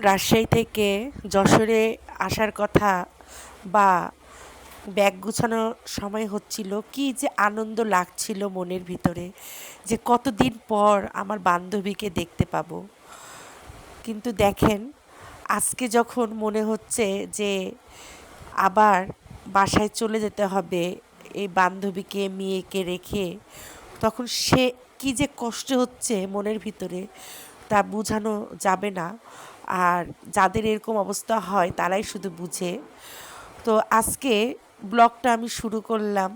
রাজশাহী থেকে যশোরে আসার কথা বা ব্যাগ গুছানোর সময় হচ্ছিল কি যে আনন্দ লাগছিল মনের ভিতরে যে কতদিন পর আমার বান্ধবীকে দেখতে পাবো। কিন্তু দেখেন আজকে যখন মনে হচ্ছে যে আবার বাসায় চলে যেতে হবে এই বান্ধবীকে মেয়েকে রেখে, তখন সে কি যে কষ্ট হচ্ছে মনের ভিতরে তা বোঝানো যাবে না। আর যাদের এরকম অবস্থা হয় তারাই শুধু বুঝে। তো আজকে ব্লগটা আমি শুরু করলাম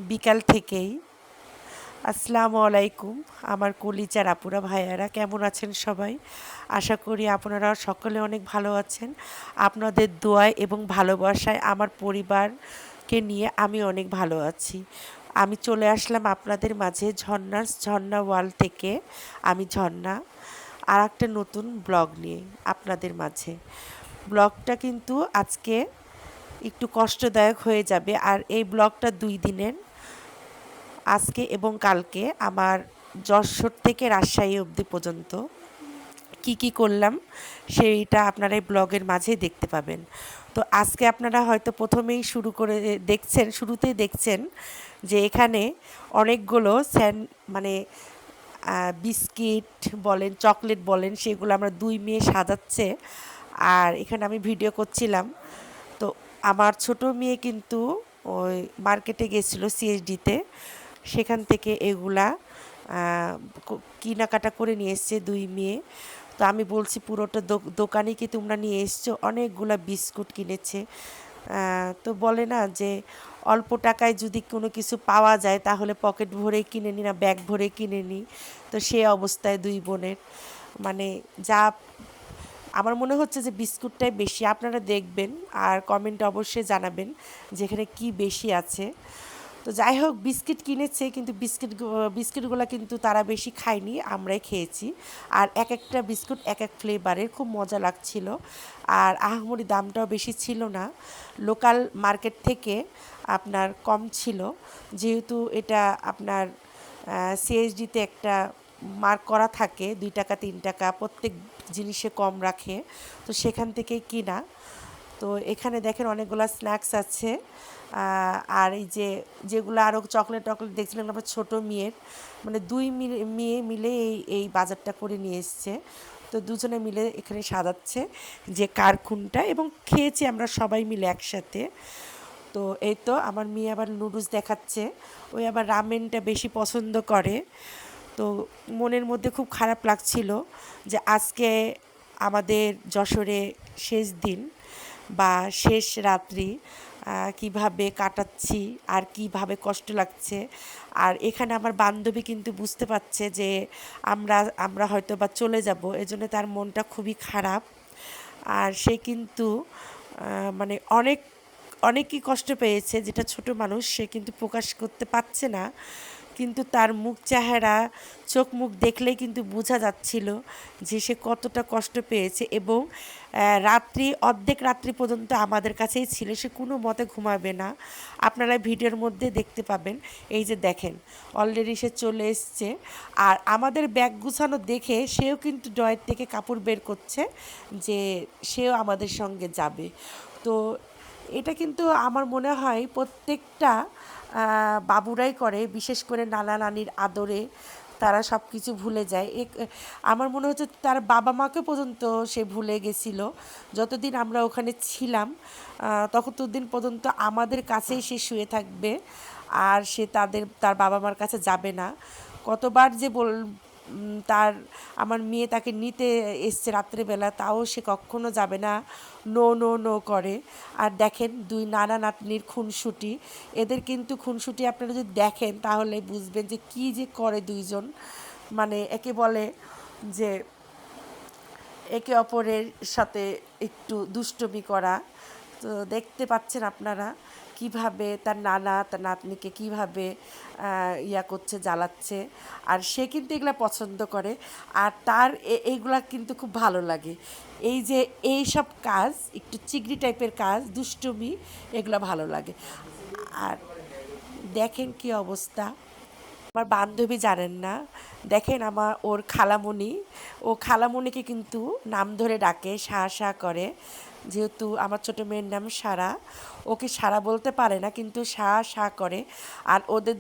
বিকাল থেকেই। আসসালামু আলাইকুম আমার কলিজার আপুরা ভাইয়ারা, কেমন আছেন সবাই? আশা করি আপনারা সকলে অনেক ভালো আছেন। আপনাদের দোয়ায় এবং ভালোবাসায় আমার পরিবারকে নিয়ে আমি অনেক ভালো আছি। আমি চলে আসলাম আপনাদের মাঝে ঝর্ণা ওয়ার্ল্ড থেকে। আমি ঝর্ণা আর একটা নতুন ব্লগ নিয়ে আপনাদের মাঝে। ব্লগটা কিন্তু আজকে একটু কষ্টদায়ক হয়ে যাবে, আর এই ব্লগটা 2 দিনের, আজকে এবং কালকে আমার যশোর থেকে রাজশাহী অবধি পর্যন্ত কি করলাম সেইটা আপনারা এই ব্লগের মাঝেই দেখতে পাবেন। তো আজকে আপনারা হয়তো প্রথমেই শুরুতেই দেখছেন যে এখানে অনেকগুলো মানে বিস্কিট বলেন চকলেট বলেন সেগুলো আমরা 2 মেয়ে সাজাচ্ছে। আর এখানে আমি ভিডিও করছিলাম। তো আমার ছোট মেয়ে কিন্তু ওই মার্কেটে গেছিলো সিএসডিতে, সেখান থেকে এগুলা কেনাকাটা করে নিয়ে এসছে 2 মেয়ে। তো আমি বলছি পুরোটা দোকানে কি তোমরা নিয়ে এসছো? অনেকগুলা বিস্কুট কিনেছে। তো বলে না যে অল্প টাকায় যদি কোনো কিছু পাওয়া যায় তাহলে পকেট ভরেই কিনে নিই, না ব্যাগ ভরে কিনে নিই। তো সে অবস্থায় 2 বোনের মানে যা আমার মনে হচ্ছে যে বিস্কুটটাই বেশি। আপনারা দেখবেন আর কমেন্টে অবশ্যই জানাবেন যেখানে কি বেশি আছে। তো যাই হোক বিস্কিট কিনেছে, কিন্তু বিস্কিটগুলো কিন্তু তারা বেশি খায়নি, আমরাই খেয়েছি। আর এক একটা বিস্কুট এক এক ফ্লেভারের, খুব মজা লাগছিল। আর আহামরি দামটাও বেশি ছিল না, লোকাল মার্কেট থেকে আপনার কম ছিল। যেহেতু এটা আপনার সিএসডিতে একটা মার্ক করা থাকে 2 টাকা 3 টাকা প্রত্যেক জিনিসে কম রাখে, তো সেখান থেকেই কিনা। তো এখানে দেখেন অনেকগুলো স্ন্যাক্স আছে। আর এই যেগুলো আরও চকলেট দেখছিলাম আমার ছোটো মেয়ের, মানে 2 মেয়ে মিলে এই বাজারটা করে নিয়ে এসছে। তো দুজনে মিলে এখানে সাজাচ্ছে যে কার কোনটা, এবং খেয়েছি আমরা সবাই মিলে একসাথে। তো এই তো আমার মেয়ে আবার নুডলস দেখাচ্ছে, ওই আবার রামেনটা বেশি পছন্দ করে। তো মনের মধ্যে খুব খারাপ লাগছিল যে আজকে আমাদের যশোরে শেষ দিন বা শেষ রাত্রি কিভাবে কাটাচ্ছি আর কিভাবে কষ্ট লাগছে। আর এখানে আমার বান্ধবী কিন্তু বুঝতে পারছে যে আমরা হয়তো বা চলে যাব, এজন্য তার মনটা খুবই খারাপ। আর সে কিন্তু মানে অনেকই কষ্ট পেয়েছে, যেটা ছোট মানুষ সে কিন্তু প্রকাশ করতে পারছে না। কিন্তু তার মুখ চেহারা, চোখ মুখ দেখলেই কিন্তু বোঝা যাচ্ছিল যে সে কতটা কষ্ট পেয়েছে। এবং অর্ধেক রাত্রি পর্যন্ত আমাদের কাছেই ছিল, সে কোনো মতে ঘুমাবে না। আপনারা ভিডিওর মধ্যে দেখতে পাবেন। এই যে দেখেন অলরেডি সে চলে এসছে। আর আমাদের ব্যাগ গুছানো দেখে সেও কিন্তু ড্রয়ের থেকে কাপড় বের করছে যে সেও আমাদের সঙ্গে যাবে। তো এটা কিন্তু আমার মনে হয় প্রত্যেকটা বাবুরাই করে, বিশেষ করে নানা নানির আদরে তারা সব কিছু ভুলে যায়। আমার মনে হচ্ছে তার বাবা মাকে পর্যন্ত সে ভুলে গেছিল। যতদিন আমরা ওখানে ছিলাম ততদিন পর্যন্ত আমাদের কাছেই সে শুয়ে থাকবে, আর সে তার বাবা মার কাছে যাবে না। কতবার যে আমার মেয়ে তাকে নিতে এসছে রাত্রেবেলা, তাও সে কখনো যাবে না, নো নো নো করে। আর দেখেন 2 নানা নাতনির খুনসুটি, এদের কিন্তু খুনসুটি আপনারা যদি দেখেন তাহলে বুঝবেন যে কী যে করে 2 জন, মানে একে বলে যে একে অপরের সাথে একটু দুষ্টুমি করা। তো দেখতে পাচ্ছেন আপনারা কিভাবে তার নানা তার নাতনিকে কিভাবে করছে, জ্বালাচ্ছে। আর সে কিন্তু এগুলা পছন্দ করে, আর তার এইগুলা কিন্তু খুব ভালো লাগে। এই যে এই সব কাজ, একটু চিগড়ি টাইপের কাজ, দুষ্টুমি, এগুলো ভালো লাগে। আর দেখেন কি অবস্থা। আমার বান্ধবী জানেন না, দেখেন ওর খালামণি, ও খালামণিকে কিন্তু নাম ধরে ডাকে, সা করে, যেহেতু আমার ছোটো মেয়ের নাম সারা, ওকে সারা বলতে পারে না কিন্তু সা করে। আর ওদের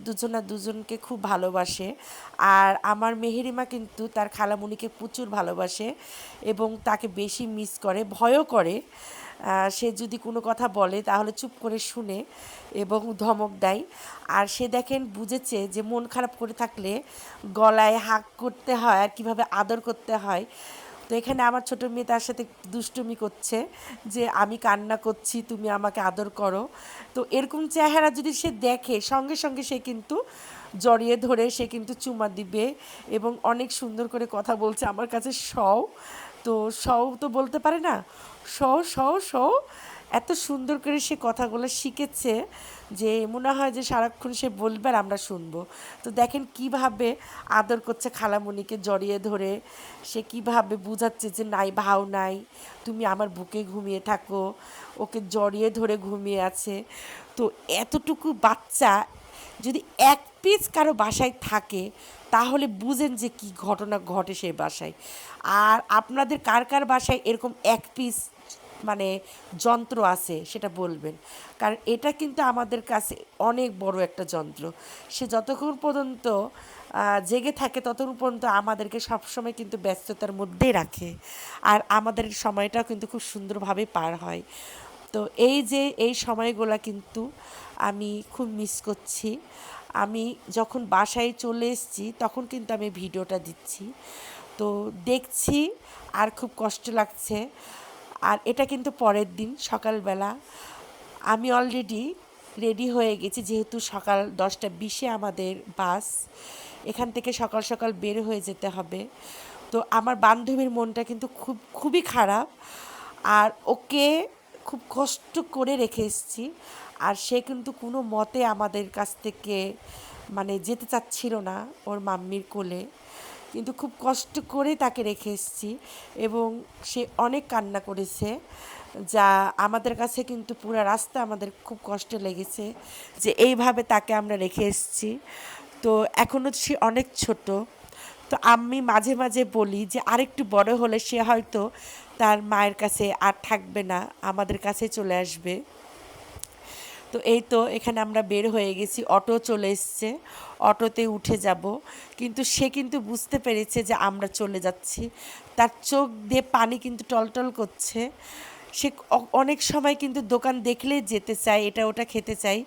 দুজনকে খুব ভালোবাসে। আর আমার মেহেরিমা কিন্তু তার খালামণিকে প্রচুর ভালোবাসে এবং তাকে বেশি মিস করে, ভয়ও করে। সে যদি কোনো কথা বলে তাহলে চুপ করে শুনে এবং ধমক দেয়। আর সে দেখেন বুঝেছে যে মন খারাপ করে থাকলে গলায় হাক করতে হয় আর কীভাবে আদর করতে হয়। তো এখানে আমার ছোটো মেয়ে তার সাথে দুষ্টুমি করছে যে আমি কান্না করছি, তুমি আমাকে আদর করো। তো এরকম চেহারা যদি সে দেখে, সঙ্গে সঙ্গে সে কিন্তু জড়িয়ে ধরে সে কিন্তু চুমা দিবে এবং অনেক সুন্দর করে কথা বলছে আমার কাছে। তো তো বলতে পারে না, সও এত সুন্দর করে সে কথাগুলো শিখেছে যে মনে হয় যে সারাক্ষণ সে বলবে আর আমরা শুনবো। তো দেখেন কিভাবে আদর করছে খালামণিকে জড়িয়ে ধরে, সে কিভাবে বুঝাচ্ছে যে নাই ভাও নাই, তুমি আমার বুকে ঘুমিয়ে থাকো, ওকে জড়িয়ে ধরে ঘুমিয়ে আছে। তো এতটুকু বাচ্চা যদি এক পিস কারো বাসায় থাকে তাহলে বুঝেন যে কি ঘটনা ঘটে সেই বাসায়। আর আপনাদের কার কার বাসায় এরকম এক পিস মানে যন্ত্র আছে সেটা বলবেন, কারণ এটা কিন্তু আমাদের কাছে অনেক বড় একটা যন্ত্র। সে যতক্ষণ পর্যন্ত জেগে থাকে ততক্ষণ পর্যন্ত আমাদেরকে সবসময় কিন্তু ব্যস্ততার মধ্যেই রাখে, আর আমাদের সময়টাও কিন্তু খুব সুন্দরভাবে পার হয়। তো এই সময়গুলো কিন্তু আমি খুব মিস করছি। আমি যখন বাসায় চলে এসেছি তখন কিন্তু আমি ভিডিওটা দিচ্ছি, তো দেখছি আর খুব কষ্ট লাগছে। আর এটা কিন্তু পরের দিন সকালবেলা আমি অলরেডি রেডি হয়ে গেছি, যেহেতু সকাল 10:20 আমাদের বাস, এখান থেকে সকাল সকাল বের হয়ে যেতে হবে। তো আমার বান্ধবীর মনটা কিন্তু খুবই খারাপ, আর ওকে খুব কষ্ট করে রেখে এসেছি। আর সে কিন্তু কোনো মতে আমাদের কাছ থেকে মানে যেতে চাচ্ছিল না ওর মাম্মির কোলে, কিন্তু খুব কষ্ট করে তাকে রেখে এসেছি এবং সে অনেক কান্না করেছে, যা আমাদের কাছে কিন্তু পুরো রাস্তা আমাদের খুব কষ্ট লেগেছে যে এইভাবে তাকে আমরা রেখে এসেছি। তো এখনও সে অনেক ছোট। তো আমি মাঝে মাঝে বলি যে আরেকটু বড় হলে সে হয়তো তার মায়ের কাছে আর থাকবে না, আমাদের কাছে চলে আসবে। তো এই তো এখানে আমরা বের হয়ে গেছি, অটো চলে এসছে, অটোতে উঠে যাব। কিন্তু সে কিন্তু বুঝতে পেরেছে যে আমরা চলে যাচ্ছি, তার চোখ দিয়ে পানি কিন্তু টলটল করছে। সে অনেক সময় কিন্তু দোকান দেখলেই যেতে চায়, এটা ওটা খেতে চায়,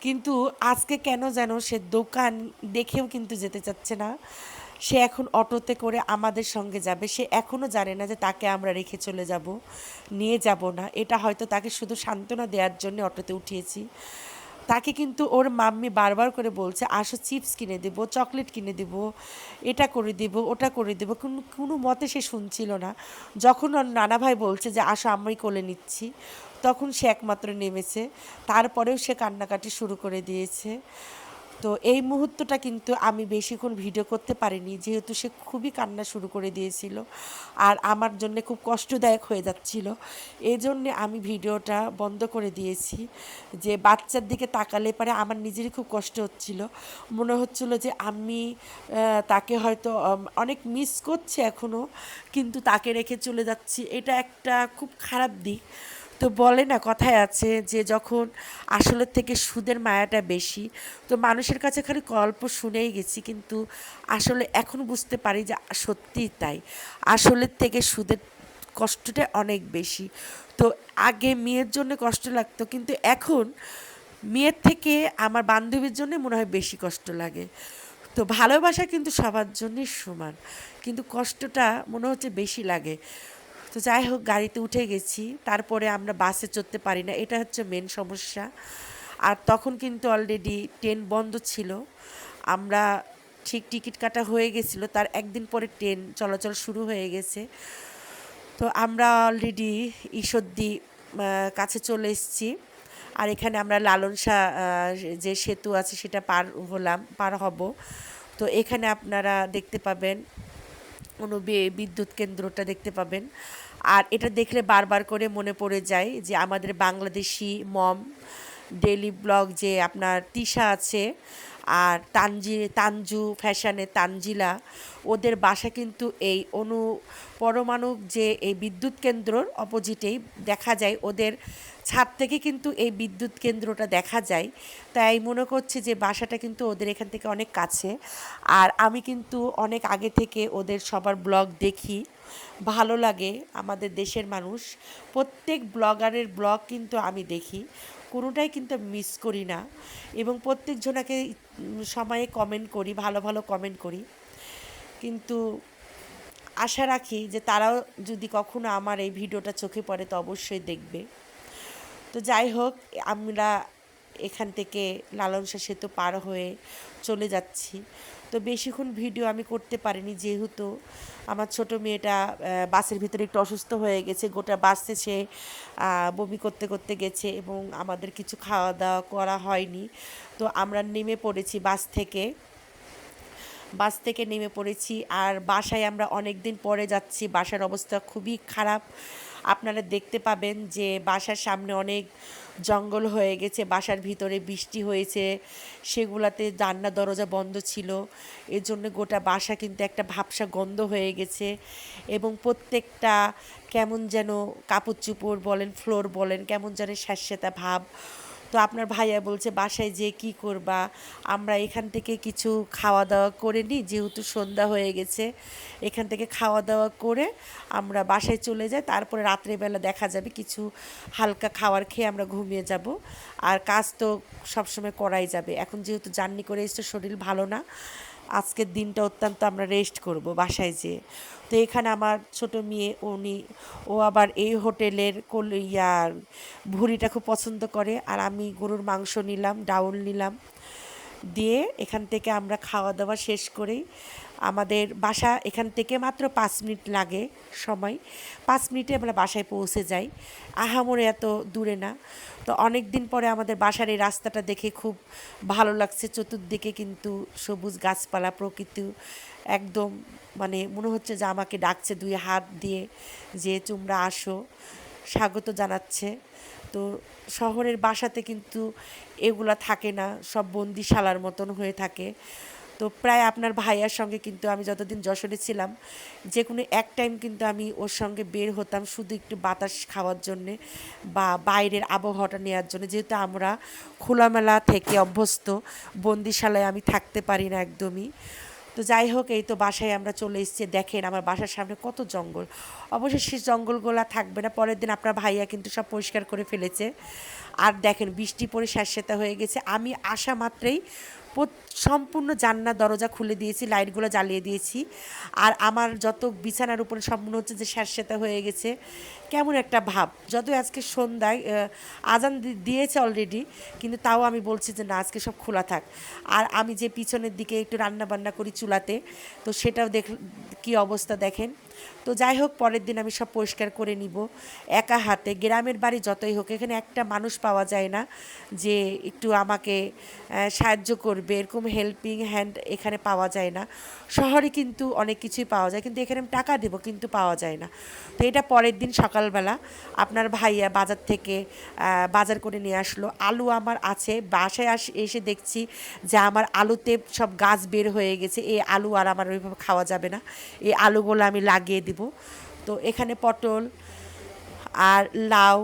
কিন্তু আজকে কেন যেন সে দোকান দেখেও কিন্তু যেতে চাচ্ছে না। সে এখন অটোতে করে আমাদের সঙ্গে যাবে। সে এখনও জানে না যে তাকে আমরা রেখে চলে যাব, নিয়ে যাব না। এটা হয়তো তাকে শুধু সান্ত্বনা দেওয়ার জন্য অটোতে উঠিয়েছি। তাকে কিন্তু ওর মাম্মি বারবার করে বলছে আসো চিপস কিনে দেবো, চকলেট কিনে দেবো, এটা করে দেবো, ওটা করে দেবো, কোনো মতে সে শুনছিল না। যখন ওর নানা ভাই বলছে যে আসো আমি কোলে নিচ্ছি, তখন সে একমাত্র নেমেছে। তারপরেও সে কান্নাকাটি শুরু করে দিয়েছে। তো এই মুহূর্তটা কিন্তু আমি বেশিক্ষণ ভিডিও করতে পারিনি, যেহেতু সে খুবই কান্না শুরু করে দিয়েছিল আর আমার জন্য খুব কষ্টদায়ক হয়ে যাচ্ছিল। এই জন্যে আমি ভিডিওটা বন্ধ করে দিয়েছি, যে বাচ্চার দিকে তাকালে পরে আমার নিজেরই খুব কষ্ট হচ্ছিল। মনে হচ্ছিল যে আমি তাকে হয়তো অনেক মিস করছি এখনও, কিন্তু তাকে রেখে চলে যাচ্ছি, এটা একটা খুব খারাপ দিক। তো বলে না, কথায় আছে যে যখন আসলের থেকে সুদের মায়াটা বেশি। তো মানুষের কাছে খালি গল্প শুনেই গেছি, কিন্তু আসলে এখন বুঝতে পারি যে সত্যিই তাই, আসলের থেকে সুদের কষ্টটা অনেক বেশি। তো আগে মেয়ের জন্য কষ্ট লাগতো, কিন্তু এখন মেয়ের থেকে আমার বান্ধবীর জন্য মনে হয় বেশি কষ্ট লাগে। তো ভালোবাসা কিন্তু সবার জন্যই সমান, কিন্তু কষ্টটা মনে হচ্ছে বেশি লাগে। তো যাই হোক, গাড়িতে উঠে গেছি, তারপরে আমরা বাসে চড়তে পারি না, এটা হচ্ছে মেন সমস্যা। আর তখন কিন্তু অলরেডি ট্রেন বন্ধ ছিল। আমরা ঠিক টিকিট কাটা হয়ে গেছিলো, তার একদিন পরে ট্রেন চলাচল শুরু হয়ে গেছে। তো আমরা অলরেডি ঈশ্বরদী কাছে চলে এসেছি। আর এখানে আমরা লালন শাহ যে সেতু আছে সেটা পার হব। তো এখানে আপনারা দেখতে পাবেন বিদ্যুৎ কেন্দ্রটা দেখতে পাবেন। আর এটা দেখলে বারবার করে মনে পড়ে যায় যে আমাদের বাংলাদেশি মম ডেইলি ব্লগ যে আপনার তিশা আছে আর তানজু ফ্যাশনে তানজিলা, ওদের বাসা কিন্তু এই পরমাণু যে এই বিদ্যুৎ কেন্দ্রর অপোজিটেই দেখা যায়, ওদের ছাদ থেকে কিন্তু এই বিদ্যুৎ কেন্দ্রটা দেখা যায়। তাই মনে করছি যে বাসাটা কিন্তু ওদের এখান থেকে অনেক কাছে। আর আমি কিন্তু অনেক আগে থেকে ওদের সবার ব্লগ দেখি, ভালো লাগে। আমাদের দেশের মানুষ প্রত্যেক ব্লগারের ব্লগ কিন্তু আমি দেখি, কোনোটাই কিন্তু মিস করি না, এবং প্রত্যেকজনাকে সময়ে কমেন্ট করি, ভালো ভালো কমেন্ট করি। কিন্তু আশা রাখি যে তারাও যদি কখনো আমার এই ভিডিওটা চোখে পড়ে তো অবশ্যই দেখবে। তো যাই হোক, আমরা এখান থেকে লালন শাহ সেতু পার হয়ে চলে যাচ্ছি। তো বেশিক্ষণ ভিডিও আমি করতে পারিনি, যেহেতু আমার ছোট মেয়েটা বাসের ভিতরে একটু অসুস্থ হয়ে গেছে। গোটা বাসে সে বমি করতে করতে গেছে এবং আমাদের কিছু খাওয়া দাওয়া করা হয়নি। তো আমরা নেমে পড়েছি বাস থেকে নেমে পড়েছি। আর বাসায় আমরা অনেক দিন পরে যাচ্ছি, বাসার অবস্থা খুবই খারাপ। আপনারা দেখতে পাবেন যে বাসার সামনে অনেক জঙ্গল হয়ে গেছে, বাসার ভিতরে বৃষ্টি হয়েছে, সেগুলাতে জানলা দরজা বন্ধ ছিল, এর জন্য গোটা বাসা কিন্তু একটা ভাবসা গন্ধ হয়ে গেছে। এবং প্রত্যেকটা কেমন যেন কাপড় চোপড় বলেন, ফ্লোর বলেন, কেমন যেন স্যাঁতস্যাঁতে ভাব। তো আপনার ভাইয়া বলছে বাসায় যেয়ে কী করবা, আমরা এখান থেকে কিছু খাওয়া দাওয়া করে নিই, যেহেতু সন্ধ্যা হয়ে গেছে। এখান থেকে খাওয়া দাওয়া করে আমরা বাসায় চলে যাই, তারপরে রাত্রেবেলা দেখা যাবে কিছু হালকা খাবার খেয়ে আমরা ঘুমিয়ে যাব। আর কাজ তো সবসময় করাই যাবে, এখন যেহেতু জার্নি করে এসে শরীর ভালো না, আজকের দিনটা অত্যন্ত আমরা রেস্ট করব বাসায় যেয়ে। তো এখানে আমার ছোট মেয়ে ও আবার এই হোটেলের ভুড়িটা খুব পছন্দ করে। আর আমি গরুর মাংস নিলাম, ডাউল নিলাম, দিয়ে এখান থেকে আমরা খাওয়া দাওয়া শেষ করেই আমাদের বাসা এখান থেকে মাত্র 5 মিনিট লাগে সময়। 5 মিনিটে আমরা বাসায় পৌঁছে যাই, আহামরে এত দূরে না। তো অনেক দিন পরে আমাদের বাসার এই রাস্তাটা দেখে খুব ভালো লাগছে। চতুর্দিকে কিন্তু সবুজ গাছপালা, প্রকৃতি একদম, মানে মনে হচ্ছে যে আমাকে ডাকছে 2 হাত দিয়ে যে তোমরা আসো, স্বাগত জানাচ্ছে। তো শহরের বাসাতে কিন্তু এগুলা থাকে না, সব বন্দিশালার মতন হয়ে থাকে। তো প্রায় আপনার ভাইয়ার সঙ্গে কিন্তু আমি যতদিন যশোরে ছিলাম, যে কোনো এক টাইম কিন্তু আমি ওর সঙ্গে বের হতাম শুধু একটু বাতাস খাওয়ার জন্যে বা বাইরের আবহাওয়াটা নেওয়ার জন্য, যেহেতু আমরা খোলামেলা থেকে অভ্যস্ত, বন্দিশালায় আমি থাকতে পারি না একদমই। তো যাই হোক, এই তো বাসায় আমরা চলে এসেছি। দেখেন আমার বাসার সামনে কত জঙ্গল। অবশ্যই সেই জঙ্গলগুলা থাকবে না, পরের দিন আপনার ভাইয়া কিন্তু সব পরিষ্কার করে ফেলেছে। আর দেখেন বৃষ্টি পড়ে স্যাঁতস্যাঁতে হয়ে গেছে। আমি আসা মাত্রই সম্পূর্ণ জানলা দরজা খুলে দিয়েছি, লাইটগুলো জ্বালিয়ে দিয়েছি। আর আমার যত বিছানার উপরে সব মনে হচ্ছে যে স্যাঁতস্যাঁতে হয়ে গেছে, কেমন একটা ভাব। যতই আজকে সন্ধ্যায় আজান দিয়েছে অলরেডি, কিন্তু তাও আমি বলছি যে না, আজকে সব খোলা থাক। আর আমি যে পিছনের দিকে একটু রান্না বান্না করি চুলাতে, তো সেটাও কী অবস্থা দেখেন। তো যাই হোক, পরের দিন আমি সব পরিষ্কার করে নিব একা হাতে। গ্রামের বাড়ি যতই হোক, এখানে একটা মানুষ পাওয়া যায় না যে একটু আমাকে সাহায্য করবে, এরকম হেল্পিং হ্যান্ড এখানে পাওয়া যায় না। শহরে কিন্তু অনেক কিছুই পাওয়া যায়, কিন্তু এখানে আমি টাকা দেবো কিন্তু পাওয়া যায় না। তো এটা পরের দিন সকালবেলা আপনার ভাইয়া বাজার থেকে বাজার করে নিয়ে আসলো। আলু আমার আছে, বাসায় এসে দেখছি যে আমার আলুতে সব গাছ বের হয়ে গেছে। এই আলু আর আমার ওইভাবে খাওয়া যাবে না, এই আলুগুলো আমি লাগিয়ে দিব। তো এখানে পটল আর লাউ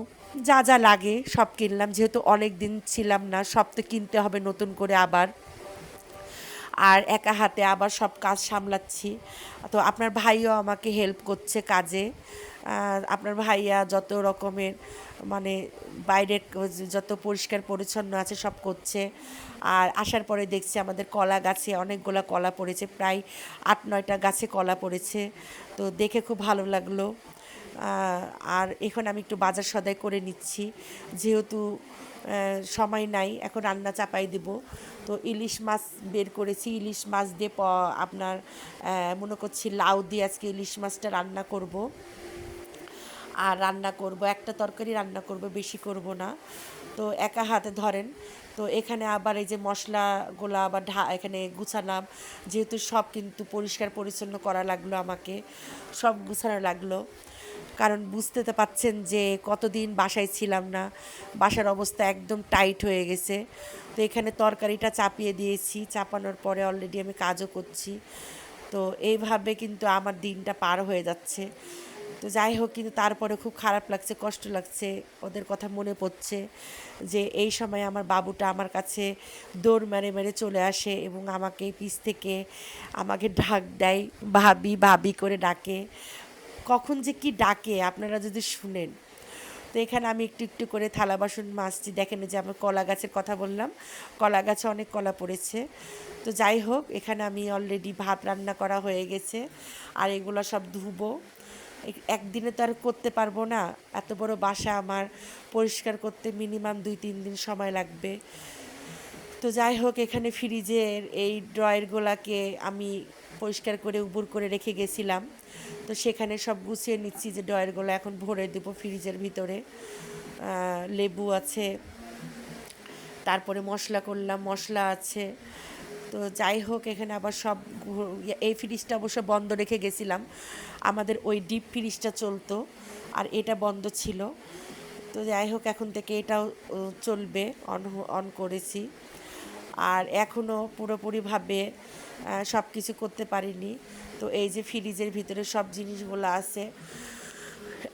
যা যা লাগে সব কিনলাম, যেহেতু অনেক দিন ছিলাম না, সব তো কিনতে হবে নতুন করে আবার। আর একা হাতে আবার সব কাজ সামলাচ্ছি। তো আপনার ভাইও আমাকে হেল্প করছে কাজে। আপনার ভাইয়া যত রকমের মানে বাইরের যত পরিষ্কার পরিচ্ছন্ন আছে সব করছে। আর আসার পরে দেখছি আমাদের কলা গাছে অনেকগুলো কলা পড়েছে, প্রায় 8-9টা গাছে কলা পড়েছে। তো দেখে খুব ভালো লাগলো। আর এখন আমি একটু বাজার সদাই করে নিচ্ছি, যেহেতু সময় নাই, এখন রান্না চাপাই দেব। তো ইলিশ মাছ বের করেছি, ইলিশ মাছ দিয়ে আপনার মনে করছি লাউ দিয়ে আজকে ইলিশ মাছটা রান্না করব। আর রান্না করব একটা তরকারি রান্না করব, বেশি করব না। তো একা হাতে ধরেন। তো এখানে আবার এই যে মশলাগুলো আবার এখানে গুছালাম, যেহেতু সব কিন্তু পরিষ্কার পরিচ্ছন্ন করা লাগলো, আমাকে সব গুছানো লাগলো। কারণ বুঝতে তো পাচ্ছেন যে কতদিন বাসায় ছিলাম না, বাসার অবস্থা একদম টাইট হয়ে গেছে। তো এখানে তরকারিটা চাপিয়ে দিয়েছি, চাপানোর পরে অলরেডি আমি কাজও করছি। তো এইভাবে কিন্তু আমার দিনটা পার হয়ে যাচ্ছে। তো যাই হোক, কিন্তু তারপরে খুব খারাপ লাগছে, কষ্ট লাগছে, ওদের কথা মনে পড়ছে যে এই সময় আমার বাবুটা আমার কাছে দৌড় মেরে মেরে চলে আসে এবং আমাকে পিছ থেকে আমাকে ডাক দেয়, ভাবি ভাবি করে ডাকে। কখন যে কি ডাকে আপনারা যদি শুনেন। তো এখানে আমি একটু একটু করে থালা বাসন মাজছি। দেখেন এই যে আমার কলা গাছের কথা বললাম, কলা গাছে অনেক কলা পড়েছে। তো যাই হোক, এখানে আমি অলরেডি ভাত রান্না করা হয়ে গেছে, আর এগুলো সব ধুবো। একদিনে তো আর করতে পারবো না, এত বড় বাসা আমার, পরিষ্কার করতে মিনিমাম 2-3 দিন সময় লাগবে। তো যাই হোক, এখানে ফ্রিজের এই ড্রয়ারগুলোকে আমি পরিষ্কার করে উবুর করে রেখে গেছিলাম। তো সেখানে সব গুছিয়ে নিচ্ছি যে ড্রয়ারগুলো এখন ভরে দেবো ফ্রিজের ভিতরে। লেবু আছে, তারপরে মশলা করলাম, মশলা আছে। তো যাই হোক, এখানে আবার সব এই ফ্রিজটা অবশ্য বন্ধ রেখে গেছিলাম, আমাদের ওই ডিপ ফ্রিজটা চলতো আর এটা বন্ধ ছিল। তো যাই হোক, এখন থেকে এটাও চলবে, অন করেছি। আর এখনও পুরোপুরিভাবে সব কিছু করতে পারিনি। তো এই যে ফ্রিজের ভিতরে সব জিনিসগুলো আছে,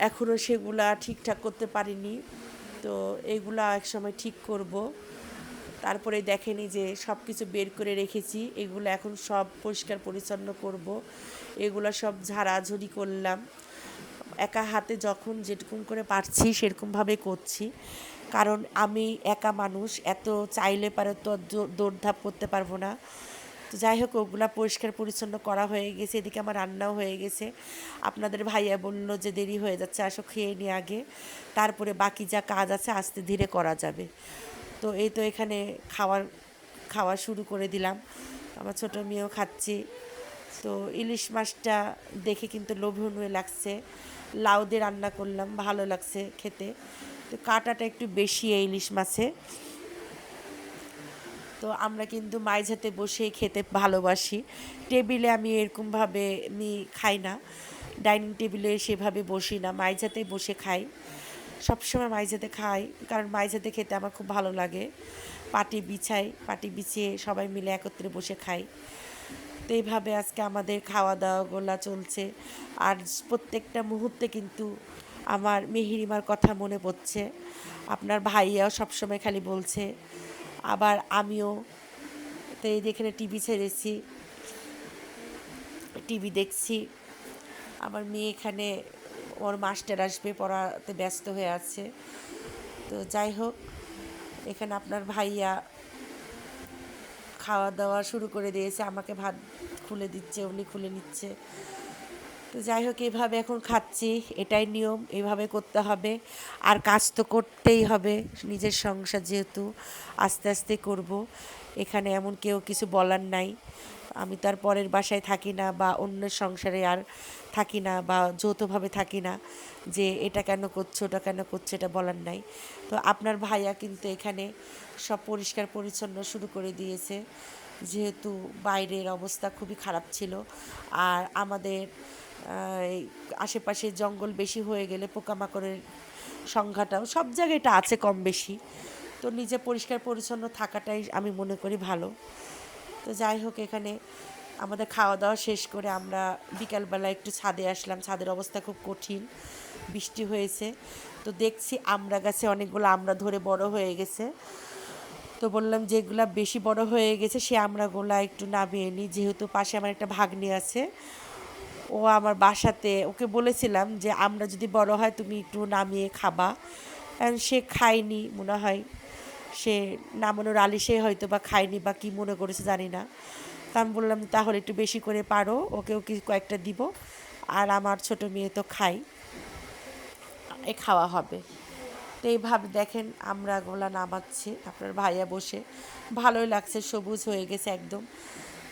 এখনও সেগুলা ঠিকঠাক করতে পারিনি। তো এইগুলা একসময় ঠিক করব। তারপরে দেখেনি যে সব কিছু বের করে রেখেছি, এগুলো এখন সব পরিষ্কার পরিচ্ছন্ন করব। এগুলো সব ঝাড়াঝুড়ি করলাম, একা হাতে যখন যেরকম করে পারছি সেরকমভাবে করছি। কারণ আমি একা মানুষ, এত চাইলে পারে তো দৌড়ধাপ করতে পারবো না। তো যাই হোক, ওগুলা পরিষ্কার পরিচ্ছন্ন করা হয়ে গেছে, এদিকে আমার রান্নাও হয়ে গেছে। আপনাদের ভাইয়া বলল যে দেরি হয়ে যাচ্ছে, আসো খেয়ে নিয়ে আগে, তারপরে বাকি যা কাজ আছে আস্তে ধীরে করা যাবে। তো এই তো এখানে খাওয়া শুরু করে দিলাম, আমার ছোটো মেয়েও খাচ্ছি। তো ইলিশ মাছটা দেখে কিন্তু লোভনীয় লাগছে, লাউ দিয়ে রান্না করলাম, ভালো লাগছে খেতে। তো কাঁটাটা একটু বেশি এই ইলিশ মাছে। তো আমরা কিন্তু মাঝহাতে বসেই খেতে ভালোবাসি। টেবিলে আমি এরকমভাবে খাই না, ডাইনিং টেবিলে সেভাবে বসি না, মাঝহাতেই বসে খাই। সবসময় মাঝহাতে খাই, কারণ মাঝহাতে খেতে আমার খুব ভালো লাগে। পাটি বিছাই, পাটি বিছিয়ে সবাই মিলে একত্রে বসে খাই। তো এইভাবে আজকে আমাদের খাওয়া দাওয়াগুলো চলছে। আর প্রত্যেকটা মুহূর্তে কিন্তু আমার মেহেরিমার কথা মনে পড়ছে। আপনার ভাইয়াও সবসময় খালি বলছে, আবার আমিও। তো এই যে এখানে টিভি ছেড়েছি, টিভি দেখছি। আমার মেয়ে এখানে ওর মাস্টার আসবে, পড়াতে ব্যস্ত হয়ে আছে। তো যাই হোক, এখানে আপনার ভাইয়া খাওয়া দাওয়া শুরু করে দিয়েছে, আমাকে ভাত খুলে দিচ্ছে, উনি খুলে নিচ্ছে। তো যাই হোক, এভাবে এখন খাচ্ছি, এটাই নিয়ম, এভাবে করতে হবে। আর কাজ তো করতেই হবে, নিজের সংসার যেহেতু আস্তে আস্তে করব। এখানে এমন কেউ কিছু বলার নাই। আমি তো আর পরের বাসায় থাকি না, বা অন্যের সংসারে আর থাকি না, বা যৌথভাবে থাকি না যে এটা কেন করছো ওটা কেন করছো, এটা বলার নাই। তো আপনার ভাইয়া কিন্তু এখানে সব পরিষ্কার পরিচ্ছন্ন শুরু করে দিয়েছে, যেহেতু বাইরের অবস্থা খুবই খারাপ ছিল। আর আমাদের এই আশেপাশে জঙ্গল বেশি হয়ে গেলে পোকামাকড়ের সংখ্যাটাও সব জায়গায় এটা আছে কম বেশি। তো নিজে পরিষ্কার পরিচ্ছন্ন থাকাটাই আমি মনে করি ভালো। তো যাই হোক, এখানে আমাদের খাওয়া দাওয়া শেষ করে আমরা বিকালবেলা একটু ছাদে আসলাম, ছাদের অবস্থা খুব কঠিন, বৃষ্টি হয়েছে। তো দেখছি আমড়া গাছে অনেকগুলো আমড়া ধরে বড় হয়ে গেছে। তো বললাম যেগুলা বেশি বড় হয়ে গেছে সে আমড়াগুলা একটু নামিয়ে নিই, যেহেতু পাশে আমার একটা ভাগ্নি আছে, ও আমার বাসাতে, ওকে বলেছিলাম যে আমরা যদি বড় হয় তুমি একটু নামিয়ে খাবা। কারণ সে খায়নি মনে হয়, সে নামানোর আলিশে হয়তো বা খায়নি বা কী মনে করেছে জানি না। তা আমি বললাম তাহলে একটু বেশি করে পারো, ওকেও কি কয়েকটা দিব, আর আমার ছোটো মেয়ে তো খাই, এ খাওয়া হবে। তো এইভাবে দেখেন আমরা গোলা নামাচ্ছি, আপনার ভাইয়া বসে, ভালোই লাগছে, সবুজ হয়ে গেছে একদম,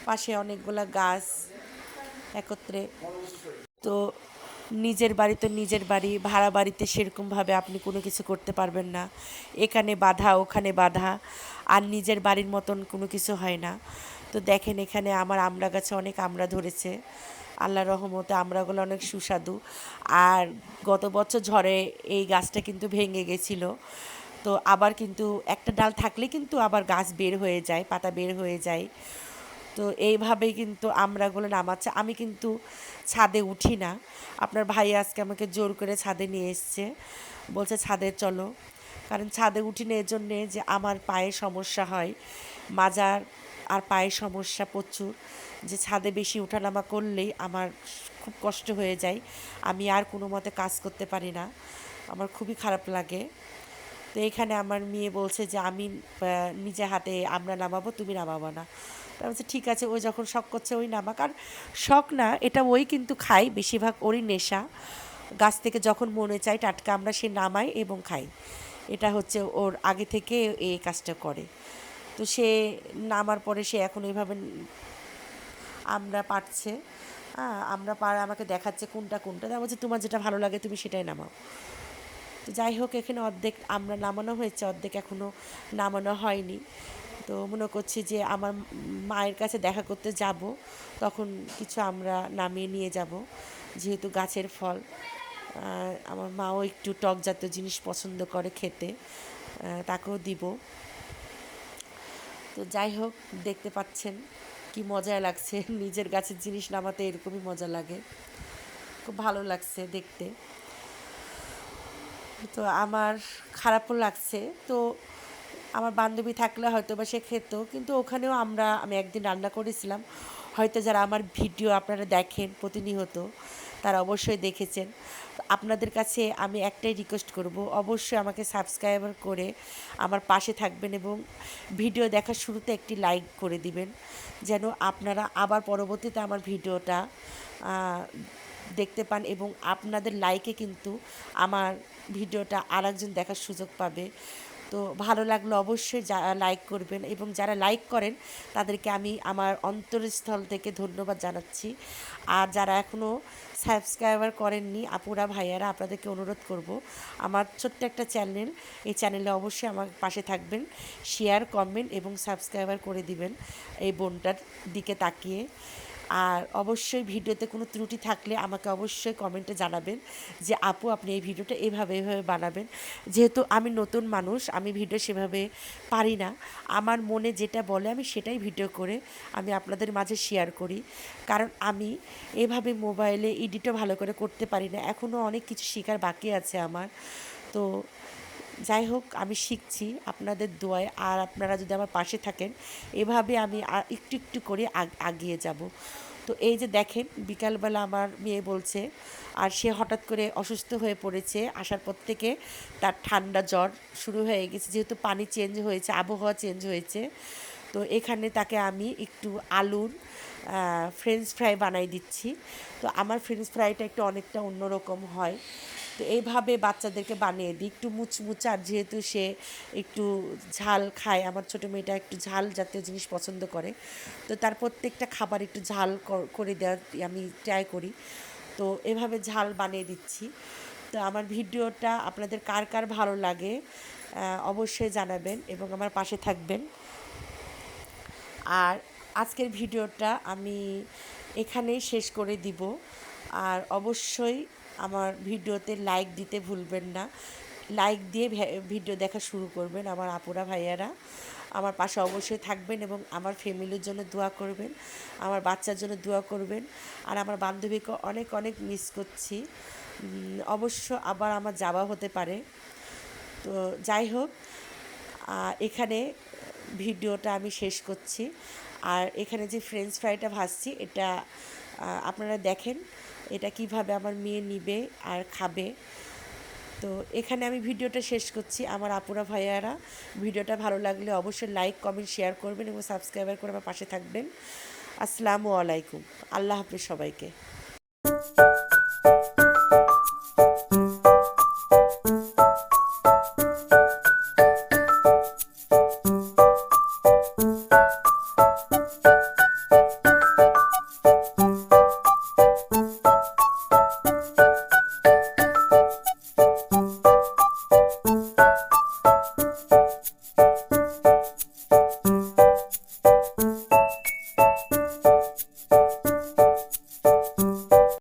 পাশে অনেকগুলা গাছ একত্রে। তো নিজের বাড়ি তো নিজের বাড়ি, ভাড়া বাড়িতে সেরকমভাবে আপনি কোনো কিছু করতে পারবেন না, এখানে বাধা ওখানে বাধা, আর নিজের বাড়ির মতন কোনো কিছু হয় না। তো দেখেন এখানে আমার আমড়া গাছে অনেক আমড়া ধরেছে, আল্লাহর রহমতে আমড়াগুলো অনেক সুস্বাদু। আর গত বছর ঝড়ে এই গাছটা কিন্তু ভেঙে গেছিলো, তো আবার কিন্তু একটা ডাল থাকলে কিন্তু আবার গাছ বের হয়ে যায়, পাতা বের হয়ে যায়। তো এইভাবেই কিন্তু আমড়াগুলো নামাচ্ছে। আমি কিন্তু ছাদে উঠি না। আপনার ভাই আজকে আমাকে জোর করে ছাদে নিয়ে এসছে, বলছে ছাদে চলো। কারণ ছাদে উঠি না এজন্যে যে আমার পায়ে সমস্যা হয়, মাজার আর পায়ের সমস্যা প্রচুর, যে ছাদে বেশি ওঠানামা করলেই আমার খুব কষ্ট হয়ে যায়। আমি আর কোনো মতে কাজ করতে পারি না, আমার খুবই খারাপ লাগে। তো এখানে আমার মেয়ে বলছে যে আমি নিজে হাতে আমরা নামাবো, তুমি নামাবো না। তা বলছে ঠিক আছে, ওই যখন শখ করছে ওই নামাক। আর শখ না, এটা ওই কিন্তু খাই, বেশিরভাগ ওরই নেশা। গাছ থেকে যখন মনে চায় টাটকা আমরা সে নামাই এবং খাই। এটা হচ্ছে ওর আগে থেকে এই কাজটা করে। তো সে নামার পরে সে এখন এইভাবে আমরা পারছে, আমরা পার আমাকে দেখাচ্ছে কোনটা কোনটা। তা বলছে তোমার যেটা ভালো লাগে তুমি সেটাই নামাও। তো যাই হোক, এখানে অর্ধেক আমরা নামানো হয়েছে, অর্ধেক এখনও নামানো হয়নি। তো মনে করছি যে আমার মায়ের কাছে দেখা করতে যাব, তখন কিছু আমরা নামিয়ে নিয়ে যাব, যেহেতু গাছের ফল। আমার মাও একটু টক জাতীয় জিনিস পছন্দ করে খেতে, তাকেও দিব। তো যাই হোক, দেখতে পাচ্ছেন কি মজা লাগছে, নিজের গাছের জিনিস নামাতে এরকমই মজা লাগে, খুব ভালো লাগছে দেখতে। তো আমার খারাপও লাগছে। তো আমার বান্ধবী থাকলে হয়তো বা সে খেত, কিন্তু ওখানেও আমি একদিন রান্না করেছিলাম, হয়তো যারা আমার ভিডিও আপনারা দেখেন প্রতিনিয়ত তারা অবশ্যই দেখেছেন। তো আপনাদের কাছে আমি একটাই রিকোয়েস্ট করব, অবশ্যই আমাকে সাবস্ক্রাইবার করে আমার পাশে থাকবেন এবং ভিডিও দেখার শুরুতে একটি লাইক করে দিবেন, যেন আপনারা আবার পরবর্তীতে আমার ভিডিওটা দেখতে পান এবং আপনাদের লাইকে কিন্তু আমার ভিডিওটা আরেকজন দেখার সুযোগ পাবে। তো ভালো লাগলে অবশ্যই লাইক করবেন এবং যারা লাইক করেন তাদেরকে আমি আমার অন্তরস্থল থেকে ধন্যবাদ জানাচ্ছি। আর যারা এখনও সাবস্ক্রাইবার করেননি আপুরা ভাইয়ারা, আপনাদেরকে অনুরোধ করব, আমার ছোট্ট একটা চ্যানেল, এই চ্যানেলে অবশ্যই আমার পাশে থাকবেন, শেয়ার কমেন্ট এবং সাবস্ক্রাইবার করে দিবেন এই বোনটার দিকে তাকিয়ে। আর অবশ্যই ভিডিওতে কোনো ত্রুটি থাকলে আমাকে অবশ্যই কমেন্টে জানাবেন যে আপু আপনি এই ভিডিওটা এভাবে এভাবে বানাবেন। যেহেতু আমি নতুন মানুষ, আমি ভিডিও সেভাবে পারি না, আমার মনে যেটা বলে আমি সেটাই ভিডিও করে আমি আপনাদের মাঝে শেয়ার করি। কারণ আমি এভাবে মোবাইলে এডিটও ভালো করে করতে পারি না, এখনও অনেক কিছু শেখার বাকি আছে আমার। তো যাই হোক, আমি শিখছি আপনাদের দোয়ায়, আর আপনারা যদি আমার পাশে থাকেন এভাবে আমি একটু একটু করে আগিয়ে যাব। তো এই যে দেখেন, বিকালবেলা আমার মেয়ে বলছে, আর সে হঠাৎ করে অসুস্থ হয়ে পড়েছে, আসার পর থেকে তার ঠান্ডা জ্বর শুরু হয়ে গেছে, যেহেতু পানি চেঞ্জ হয়েছে, আবহাওয়া চেঞ্জ হয়েছে। তো এখানে তাকে আমি একটু আলুর ফ্রেঞ্চ ফ্রাই বানাই দিচ্ছি। তো আমার ফ্রেঞ্চ ফ্রাইটা একটু অনেকটা অন্যরকম হয়, তো এইভাবে বাচ্চাদেরকে বানিয়ে দিই একটু মুচমুচে। আর যেহেতু সে একটু ঝাল খায়, আমার ছোটো মেয়েটা একটু ঝাল জাতীয় জিনিস পছন্দ করে, তো তার প্রত্যেকটা খাবার একটু ঝাল করে দেওয়ার আমি ট্রাই করি। তো এভাবে ঝাল বানিয়ে দিচ্ছি। তো আমার ভিডিওটা আপনাদের কার কার ভালো লাগে অবশ্যই জানাবেন এবং আমার পাশে থাকবেন। আর আজকের ভিডিওটা আমি এখানেই শেষ করে দিব। আর অবশ্যই আমার ভিডিওতে লাইক দিতে ভুলবেন না, লাইক দিয়ে ভিডিও দেখা শুরু করবেন আমার আপুরা ভাইয়ারা। আমার পাশে অবশ্যই থাকবেন এবং আমার ফ্যামিলির জন্য দোয়া করবেন, আমার বাচ্চার জন্য দোয়া করবেন। আর আমার বান্ধবীকে অনেক অনেক মিস করছি, অবশ্য আবার আমার যাওয়া হতে পারে। তো যাই হোক, এখানে ভিডিওটা আমি শেষ করছি। আর এখানে যে ফ্রেঞ্চ ফ্রাইটা ভাজছি এটা আপনারা দেখেন এটা কিভাবে আমার মেয়ে নিবে আর খাবে। তো এখানে আমি ভিডিওটা শেষ করছি। আমার আপুরা ভাইয়ারা, ভিডিওটা ভালো লাগলে অবশ্যই লাইক কমেন্ট শেয়ার করবেন এবং সাবস্ক্রাইবার করে আমার পাশে থাকবেন। আসসালামু আলাইকুম, আল্লাহ হাফেজ সবাইকে।